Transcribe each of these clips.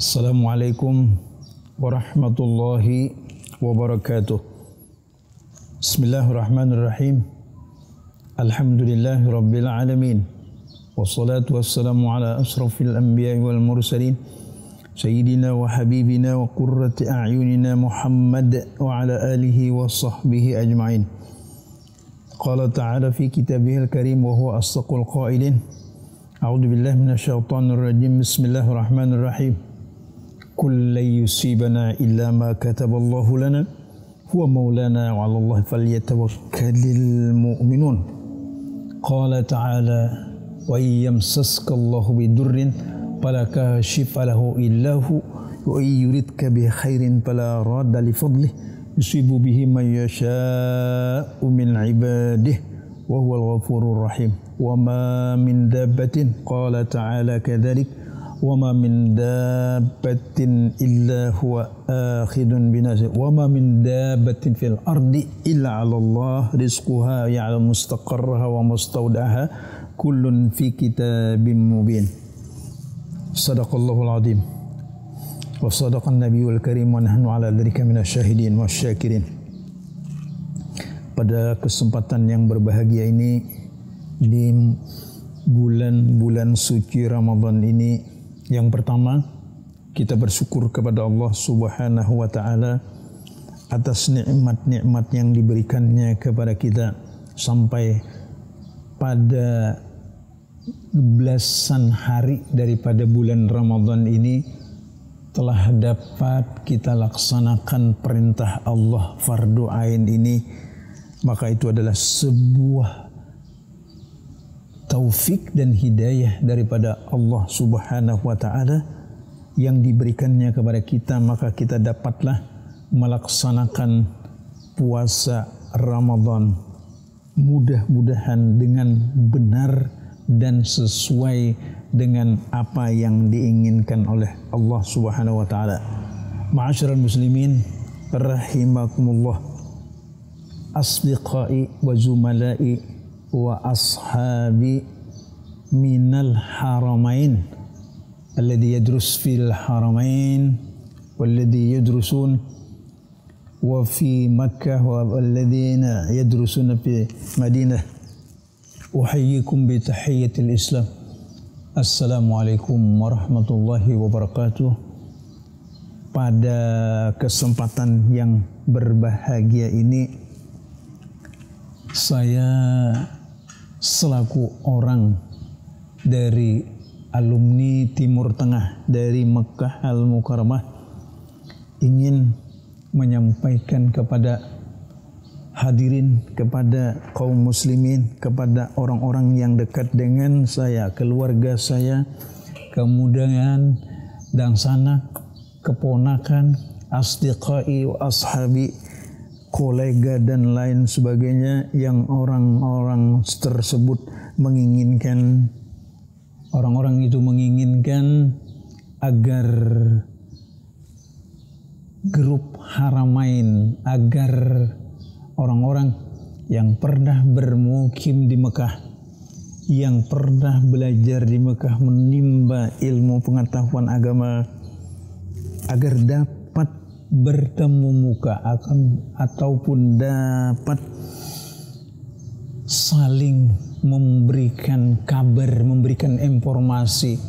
Assalamualaikum warahmatullahi wabarakatuh. Bismillahirrahmanirrahim. Alhamdulillahi rabbil alamin. Wassalatu wassalamu ala asrafil anbiya'i wal mursalin. Sayyidina wa habibina wa qurrati a'yunina Muhammad wa ala alihi wa sahbihi ajma'in. Qala ta'ala fi kitabihil karim wa huwa asdaqul qailin. A'udzu billahi minasyaitonir rajim. Bismillahirrahmanirrahim. Qul la yusibana illa ma kataballahu lana huwa maulana wa 'ala Allahi falyatawakkalul mu'minun. Qala ta'ala wa yamsaska Allahu bidurrin fala kashifa lahu illa hu wa yuridka bi khairin fala radda li fadlihi yusibu bihi man yasha'u min 'ibadihi wa huwal ghafurur rahim. Wa ma min dabbatin qala ta'ala kadzalik wa ma min dabbatin illa huwa akhidun binasir wa ma min dabbatin fil ardi illa 'ala Allah rizquha ya'lamu mustaqarraha wa mustawda'aha kullun fi kitabim mubin. Sadaqallahul azim wa sadaqan nabiyul karim wa nahnu 'ala dzalika minasyahidin wasyakirin. Pada kesempatan yang berbahagia ini, di bulan suci Ramadan ini, yang pertama, kita bersyukur kepada Allah Subhanahu wa Ta'ala atas nikmat-nikmat yang diberikannya kepada kita sampai pada belasan hari daripada bulan Ramadan ini telah dapat kita laksanakan perintah Allah fardu ain ini. Maka itu adalah sebuah taufik dan hidayah daripada Allah Subhanahu wa Ta'ala yang diberikannya kepada kita, maka kita dapatlah melaksanakan puasa Ramadan mudah-mudahan dengan benar dan sesuai dengan apa yang diinginkan oleh Allah Subhanahu wa Ta'ala. Ma'asyiral muslimin rahimakumullah, asdiqai wa zumalai wa ashabi minal haramain alladhi yadrus fil haramain walladhi yadrusun wa fi Makkah wa alladhina yadrusuna fi Madinah. Uhayyikum bi tahiyyatil Islam. Assalamualaikum warahmatullahi wabarakatuh. Pada kesempatan yang berbahagia ini, saya selaku orang dari alumni Timur Tengah dari Mekah Al-Mukarramah ingin menyampaikan kepada hadirin, kepada kaum muslimin, kepada orang-orang yang dekat dengan saya, keluarga saya, kemudian dan sanak, keponakan, asdiqai wa ashabi, kolega dan lain sebagainya, yang orang-orang tersebut menginginkan, orang-orang itu menginginkan agar grup Haramain, agar orang-orang yang pernah bermukim di Mekah, yang pernah belajar di Mekah, menimba ilmu pengetahuan agama, agar dapat bertemu muka ataupun dapat saling memberikan kabar, memberikan informasi,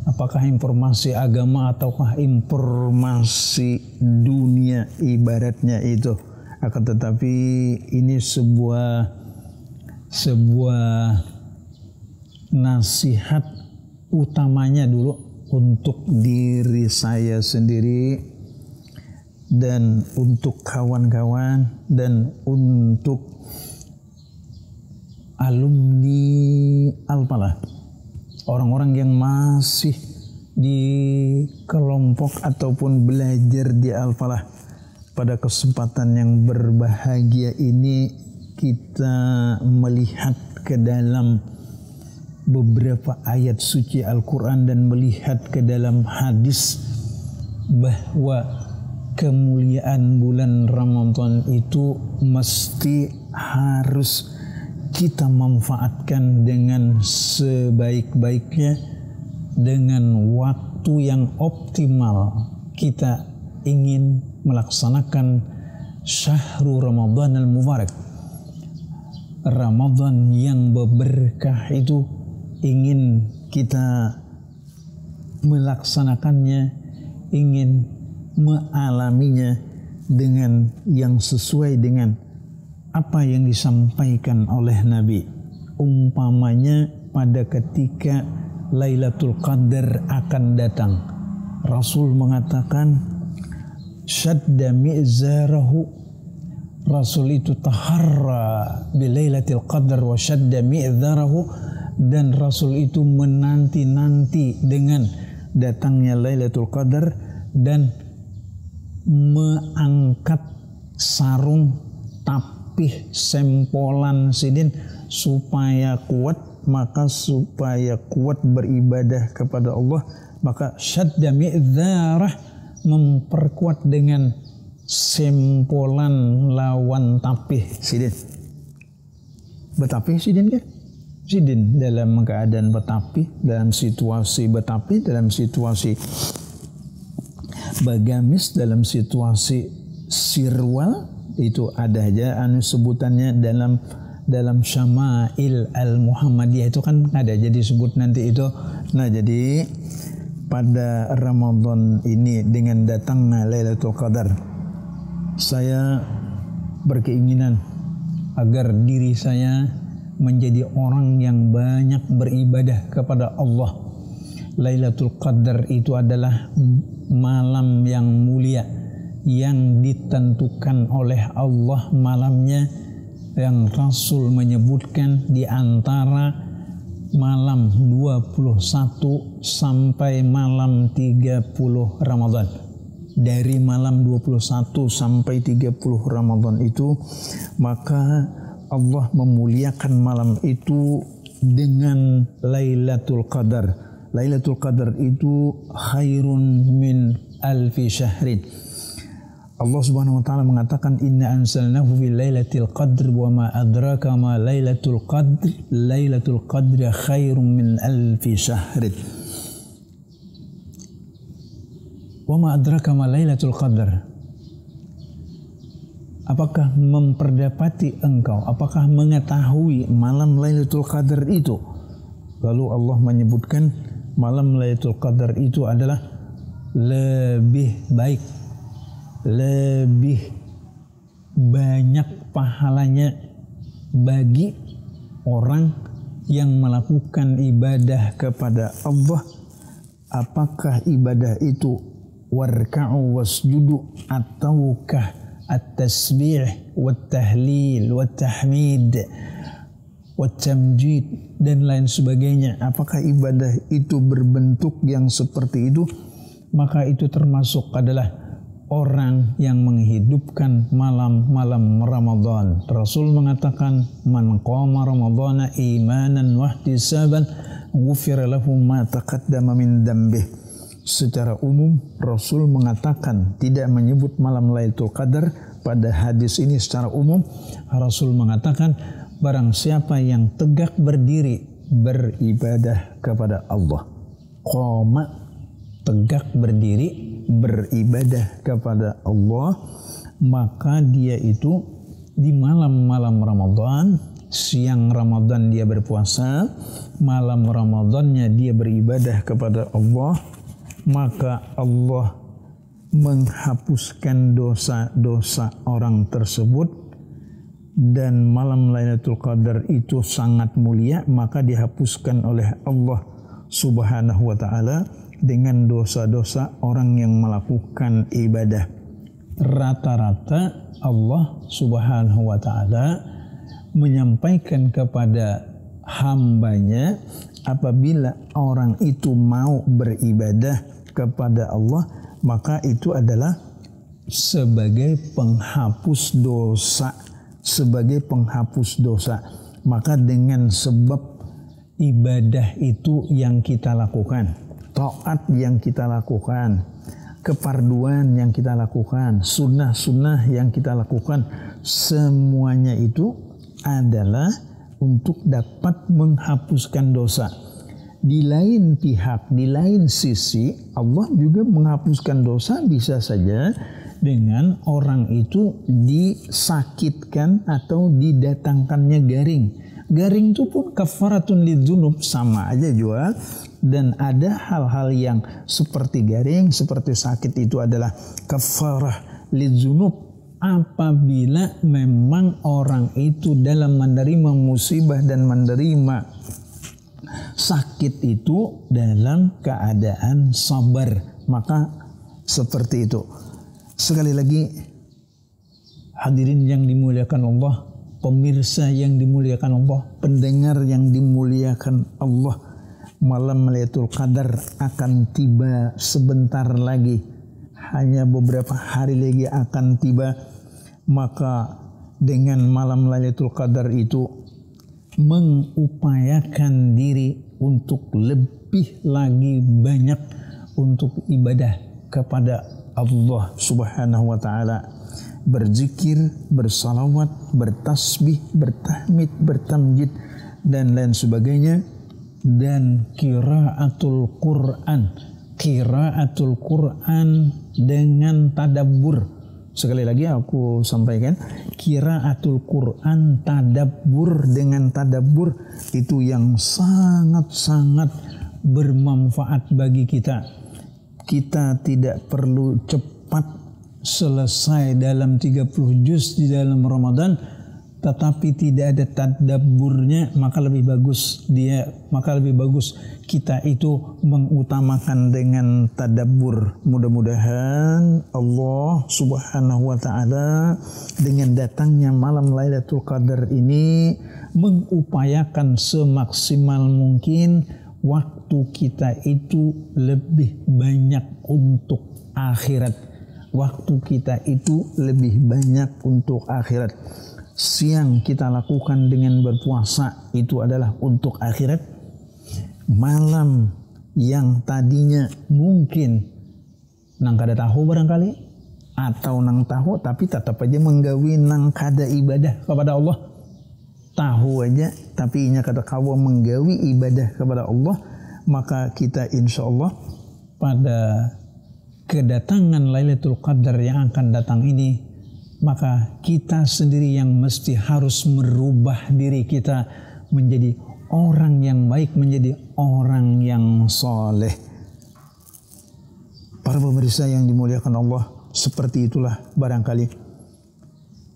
apakah informasi agama ataukah informasi dunia ibaratnya itu. Akan tetapi ini sebuah nasihat utamanya dulu untuk diri saya sendiri dan untuk kawan-kawan dan untuk alumni Al-Falah, orang-orang yang masih di kelompok ataupun belajar di Al-Falah. Pada kesempatan yang berbahagia ini kita melihat ke dalam beberapa ayat suci Al-Quran dan melihat ke dalam hadis bahwa kemuliaan bulan Ramadan itu mesti harus kita manfaatkan dengan sebaik-baiknya, dengan waktu waktu yang optimal kita ingin melaksanakan syahrul Ramadan al-Mubarak, Ramadan yang berberkah itu, ingin kita melaksanakannya, ingin mengalaminya dengan yang sesuai dengan apa yang disampaikan oleh Nabi. Umpamanya pada ketika Lailatul Qadar akan datang, Rasul mengatakan syadda mi'zarahu, Rasul itu taharra bilailatul qadar wa syadda mi'zarahu, dan Rasul itu menanti-nanti dengan datangnya Lailatul Qadar dan mengangkat sarung tapih sempolan sidin supaya kuat. Maka supaya kuat beribadah kepada Allah, maka syadda mi'zarah, memperkuat dengan sempolan lawan tapih sidin. Betapih sidin kan? Sidin dalam keadaan betapih, dalam situasi betapih, dalam situasi bagamis, dalam situasi sirwal, itu ada aja sebutannya dalam Syama'il al-Muhammadiyah itu kan ada, jadi sebut nanti itu. Nah, jadi pada Ramadan ini dengan datangnya Lailatul Qadar, saya berkeinginan agar diri saya menjadi orang yang banyak beribadah kepada Allah. Lailatul Qadar itu adalah malam yang mulia yang ditentukan oleh Allah malamnya, yang Rasul menyebutkan di antara malam 21 sampai malam 30 Ramadan. Dari malam 21 sampai 30 Ramadan itu, maka Allah memuliakan malam itu dengan Lailatul Qadar. Lailatul Qadar itu khairun min alfi syahrin. Allah Subhanahu wa taala mengatakan inna anzalnahu fi lailatul qadr wa ma adraka ma lailatul qadr, lailatul qadri khairum min alfi syahrin. Wa ma adraka ma lailatul qadr. Apakah memperdapati engkau, apakah mengetahui malam Lailatul Qadar itu? Lalu Allah menyebutkan malam Lailatul Qadar itu adalah lebih baik, lebih banyak pahalanya bagi orang yang melakukan ibadah kepada Allah. Apakah ibadah itu warka'u wasjudu, ataukah at-tasbih wat-tahlil wat-tahmid wat-tamjid dan lain sebagainya? Apakah ibadah itu berbentuk yang seperti itu? Maka itu termasuk adalah orang yang menghidupkan malam-malam Ramadan. Rasul mengatakan man qama ramadhana imanan wa ihtisaban ghufira lahu ma taqaddama min dhanbihi. Secara umum Rasul mengatakan, tidak menyebut malam Lailatul Qadar pada hadis ini. Secara umum Rasul mengatakan barang siapa yang tegak berdiri beribadah kepada Allah, qoma, tegak berdiri beribadah kepada Allah, maka dia itu di malam-malam Ramadan, siang Ramadan dia berpuasa, malam Ramadannya dia beribadah kepada Allah, maka Allah menghapuskan dosa-dosa orang tersebut. Dan malam Lailatul Qadar itu sangat mulia, maka dihapuskan oleh Allah Subhanahu wa ta'ala dengan dosa-dosa orang yang melakukan ibadah. Rata-rata Allah Subhanahu wa ta'ala menyampaikan kepada hambanya, apabila orang itu mau beribadah kepada Allah, maka itu adalah sebagai penghapus dosa, sebagai penghapus dosa. Maka dengan sebab ibadah itu yang kita lakukan, taat yang kita lakukan, keparduan yang kita lakukan, sunnah-sunnah yang kita lakukan, semuanya itu adalah untuk dapat menghapuskan dosa. di lain pihak, di lain sisi, Allah juga menghapuskan dosa bisa saja dengan orang itu disakitkan atau didatangkannya garing. Garing itu pun kafaratun lidzunub, sama aja juga. Dan ada hal-hal yang seperti garing, seperti sakit itu adalah kafarah lidzunub apabila memang orang itu dalam menerima musibah dan menerima sakit itu dalam keadaan sabar, maka seperti itu. Sekali lagi, hadirin yang dimuliakan Allah, pemirsa yang dimuliakan Allah, pendengar yang dimuliakan Allah, malam Lailatul Qadar akan tiba sebentar lagi, hanya beberapa hari lagi akan tiba. Maka dengan malam Lailatul Qadar itu mengupayakan diri untuk lebih lagi banyak untuk ibadah kepada Allah Subhanahu wa taala, berzikir, bersalawat, bertasbih, bertahmid, bertamjid dan lain sebagainya, dan qiraatul Quran dengan tadabbur. Sekali lagi aku sampaikan, qiraatul Quran tadabbur, dengan tadabbur itu yang sangat-sangat bermanfaat bagi kita. Kita tidak perlu cepat selesai dalam 30 juz di dalam Ramadan, tetapi tidak ada tadabburnya, maka lebih bagus kita itu mengutamakan dengan tadabbur. Mudah-mudahan Allah Subhanahu wa taala dengan datangnya malam Lailatul Qadar ini mengupayakan semaksimal mungkin waktu kita itu lebih banyak untuk akhirat. Waktu kita itu lebih banyak untuk akhirat. Siang kita lakukan dengan berpuasa itu adalah untuk akhirat. Malam yang tadinya mungkin nang kada tahu barangkali, atau nang tahu tapi tetap aja menggawi nang kada ibadah kepada Allah. Tahu aja tapi inya kada kawa menggawi ibadah kepada Allah, maka kita insya Allah pada kedatangan Lailatul Qadar yang akan datang ini, maka kita sendiri yang mesti harus merubah diri kita menjadi orang yang baik, menjadi orang yang soleh. Para pemirsa yang dimuliakan Allah, seperti itulah barangkali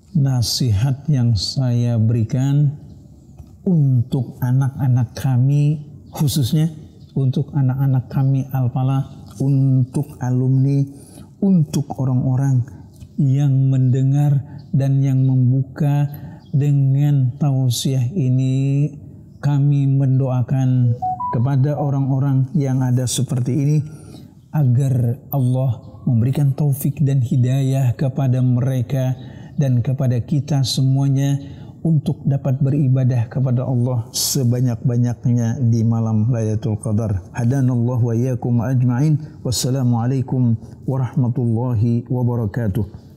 nasihat yang saya berikan untuk anak-anak kami, khususnya untuk anak-anak kami Al-Falah, untuk alumni, untuk orang-orang yang mendengar dan yang membuka dengan tausiah ini. Kami mendoakan kepada orang-orang yang ada seperti ini agar Allah memberikan taufik dan hidayah kepada mereka dan kepada kita semuanya untuk dapat beribadah kepada Allah sebanyak-banyaknya di malam Lailatul Qadar. Hadanallahu wa iyyakum ajma'in. Wassalamualaikum warahmatullahi wabarakatuh.